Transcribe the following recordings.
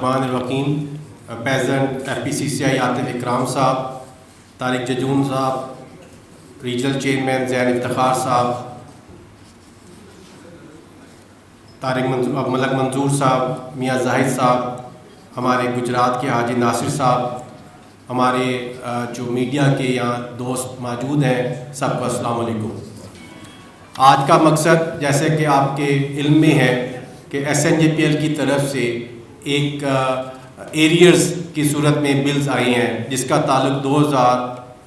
الرحمن الرحیم. Peasant FPCCI Atif اکرام صاحب, طارق ججون صاحب, ریجنل چیئرمین زین افتخار صاحب, ملک منظور صاحب, میاں زاہد صاحب, ہمارے گجرات کے حاجی ناصر صاحب, ہمارے جو میڈیا کے یہاں دوست موجود ہیں, سب کو السلام علیکم. آج کا مقصد جیسے کہ آپ کے علم میں ہے کہ SNJPL کی طرف سے ایک ایریئرز کی صورت میں بلز آئی ہیں جس کا تعلق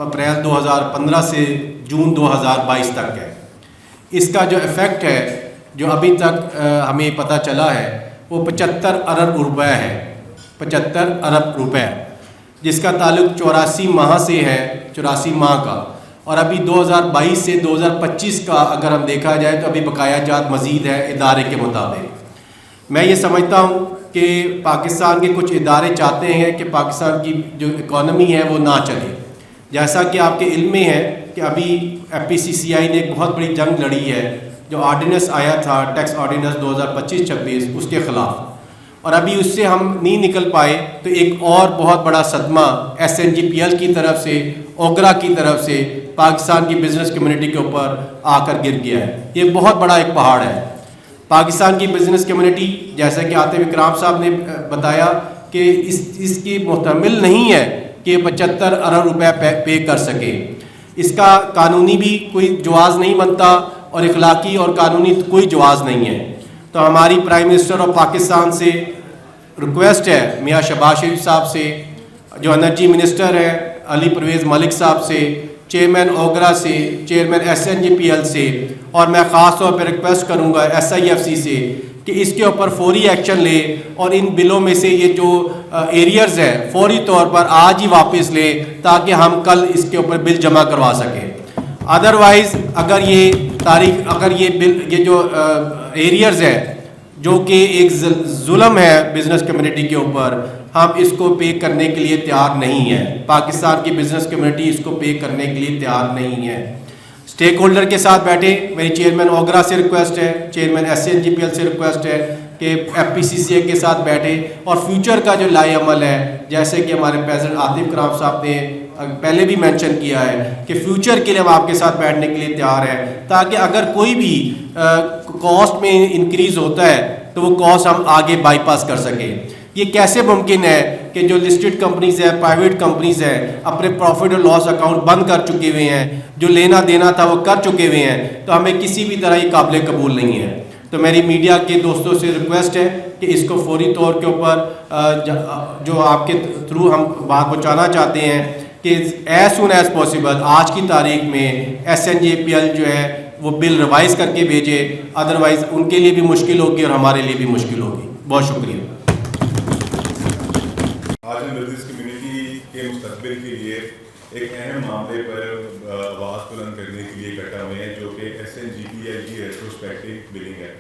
اپریل 2015 سے جون 2022 تک ہے. اس کا جو ایفیکٹ ہے جو ابھی تک ہمیں پتہ چلا ہے وہ 75 ارب روپے ہے. 75 ارب روپے جس کا تعلق 84 ماہ سے ہے, 84 ماہ کا. اور ابھی 2022 سے 2025 کا اگر ہم دیکھا جائے تو ابھی بقایا جات مزید ہے ادارے کے مطابق. میں یہ سمجھتا ہوں کہ پاکستان کے کچھ ادارے چاہتے ہیں کہ پاکستان کی جو اکانومی ہے وہ نہ چلے. جیسا کہ آپ کے علم میں ہے کہ ابھی FPCCI نے ایک بہت بڑی جنگ لڑی ہے جو آرڈیننس آیا تھا, ٹیکس آرڈیننس 2025-26, اس کے خلاف, اور ابھی اس سے ہم نہیں نکل پائے. تو ایک اور بہت بڑا صدمہ SNJPL کی طرف سے, اوگرا کی طرف سے پاکستان کی بزنس کمیونٹی کے اوپر آ کر گر گیا ہے. یہ بہت بڑا ایک پہاڑ ہے. پاکستان کی بزنس کمیونٹی جیسا کہ عاطف اکرام صاحب نے بتایا کہ اس کی محتمل نہیں ہے کہ 75 ارب روپے پے کر سکے. اس کا قانونی بھی کوئی جواز نہیں بنتا اور اخلاقی اور قانونی کوئی جواز نہیں ہے. تو ہماری پرائم منسٹر آف پاکستان سے ریکویسٹ ہے, میاں شہباز شریف صاحب سے, جو انرجی منسٹر ہیں علی پرویز ملک صاحب سے, چیئرمین اوگرا سے, چیئرمین SNJPL سے, اور میں خاص طور پہ ریکویسٹ کروں گا SIFC سے کہ اس کے اوپر فوری ایکشن لے اور ان بلوں میں سے یہ جو ایریئرز ہیں فوری طور پر آج ہی واپس لے تاکہ ہم کل اس کے اوپر بل جمع کروا سکیں. ادروائز اگر یہ جو ایریئرز ہیں جو کہ ایک ظلم ہے بزنس کمیونٹی کے اوپر, ہم اس کو پے کرنے کے لیے تیار نہیں ہیں. پاکستان کی بزنس کمیونٹی اس کو پے کرنے کے لیے تیار نہیں ہے. اسٹیک ہولڈر کے ساتھ بیٹھے. میری چیئرمین اوگرا سے ریکویسٹ ہے, چیئرمین SNJPL سے ریکویسٹ ہے کہ FPCCI کے ساتھ بیٹھے اور فیوچر کا جو لائے عمل ہے, جیسے کہ ہمارے پریزیڈنٹ عاطف اکرام صاحب نے پہلے بھی مینشن کیا ہے کہ فیوچر کے لیے ہم آپ کے ساتھ بیٹھنے کے لیے تیار ہیں, تاکہ اگر کوئی بھی کاسٹ میں انکریز ہوتا ہے تو وہ کاسٹ ہم آگے بائی پاس کر سکیں. یہ کیسے ممکن ہے کہ جو لسٹڈ کمپنیز ہیں, پرائیویٹ کمپنیز ہیں, اپنے پروفٹ اور لاس اکاؤنٹ بند کر چکے ہوئے ہیں, جو لینا دینا تھا وہ کر چکے ہوئے ہیں, تو ہمیں کسی بھی طرح یہ قابل قبول نہیں ہے. تو میری میڈیا کے دوستوں سے ریکویسٹ ہے کہ اس کو فوری طور کے اوپر جو آپ کے تھرو ہم بات پہنچانا چاہتے ہیں کہ ایز سون ایز پاسبل آج کی تاریخ میں SNJPL جو ہے وہ بل ریوائز کر کے بھیجے, ادروائز ان کے لیے بھی مشکل ہوگی اور ہمارے لیے بھی مشکل ہوگی. بہت شکریہ. آج ہم بزنس کمیونٹی کے مستقبل کے لیے ایک اہم معاملے پر آواز بلند کرنے کے لیے اکٹھا ہوئے ہیں, جو کہ SNJPL کی ریٹروسپیکٹو بلنگ ہے.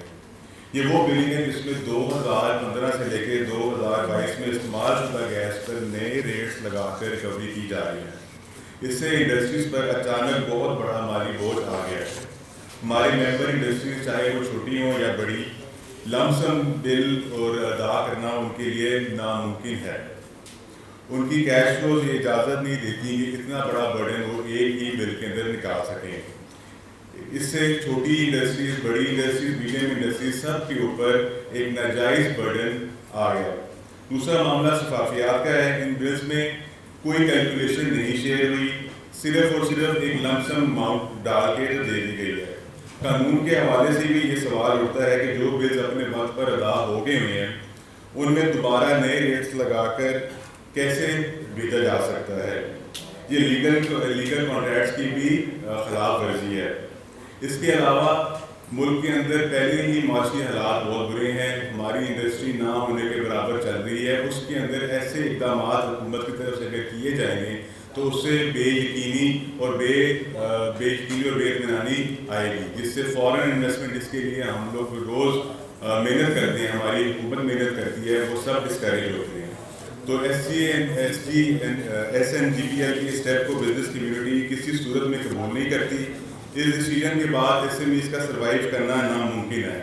یہ وہ بلنگ ہے جس میں 2015 سے لے کے 2022 میں استعمال شدہ گیس پر نئے ریٹس لگا کر ریکوری کی جا رہی ہے. اس سے انڈسٹریز پر اچانک بہت بڑا مالی بوجھ آ گیا ہے. ہماری ممبر انڈسٹریز چاہے وہ چھوٹی ہوں یا بڑی, لم سم بل اور ادا کرنا ان کے لیے ناممکن ہے. ان کی کیش فلوز یہ اجازت نہیں دیتی کہ اتنا بڑا برڈن وہ ایک ہی بل کے اندر نکال سکیں. اس سے چھوٹی انڈسٹریز, بڑی انڈسٹریز, میڈیم انڈسٹریز سب کے اوپر ایک ناجائز برڈن آ گیا. دوسرا معاملہ شفافیات کا ہے. ان بلز میں کوئی کیلکولیشن نہیں شیئر ہوئی, صرف اور صرف ایک لم سم اماؤنٹ ڈال کے دے دی گئی ہے. قانون کے حوالے سے بھی یہ سوال اٹھتا ہے کہ جو بلز اپنے وقت پر ادا ہو گئے ہوئے ہیں ان میں دوبارہ نئے ریٹس لگا کر کیسے بھیجا جا سکتا ہے. یہ لیگل کانٹریکٹس کی بھی خلاف ورزی ہے. اس کے علاوہ ملک کے اندر پہلے ہی معاشی حالات بہت برے ہیں. ہماری انڈسٹری نہ ہونے کے برابر چل رہی ہے. اس کے اندر ایسے اقدامات حکومت کی طرف سے اگر کیے جائیں گے تو اس سے بے یقینی اور بے اطمینانی آئے گی, جس سے فارن انویسٹمنٹ اس کے لیے ہم لوگ روز محنت کرتے ہیں, ہماری حکومت محنت کرتی ہے, وہ سب ڈسکریج ہوتے ہیں. تو SNJPL کی اسٹیپ کو بزنس کمیونٹی کسی صورت میں قبول نہیں کرتی. اس ڈیسیجن کے بعد SMEs کا سروائیو کرنا ناممکن ہے.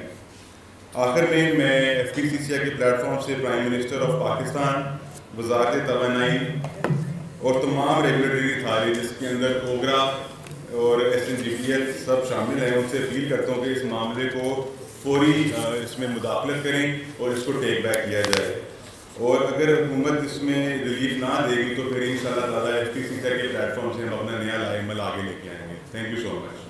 آخر میں ایف پی سی سی آئی کے پلیٹ فارم سے پرائم منسٹر آف پاکستان، وزارت توانائی اور تمام ریگولیٹری ادارے جس کے اندر اوگرا اور ایس این جی پی ایل سب شامل ہیں، ان سے اپیل کرتا ہوں کہ اس معاملے کو فوری اس میں مداخلت کریں اور اس کو ٹیک بیک کیا جائے، اور اگر حکومت اس میں ریلیف نہ دے گی تو پھر ان شاء اللہ تعالیٰ ایف پی سی سی کے پلیٹ فارم سے ہم اپنا نیا لائے عمل آگے لے کے آئیں گے. Thank you so much.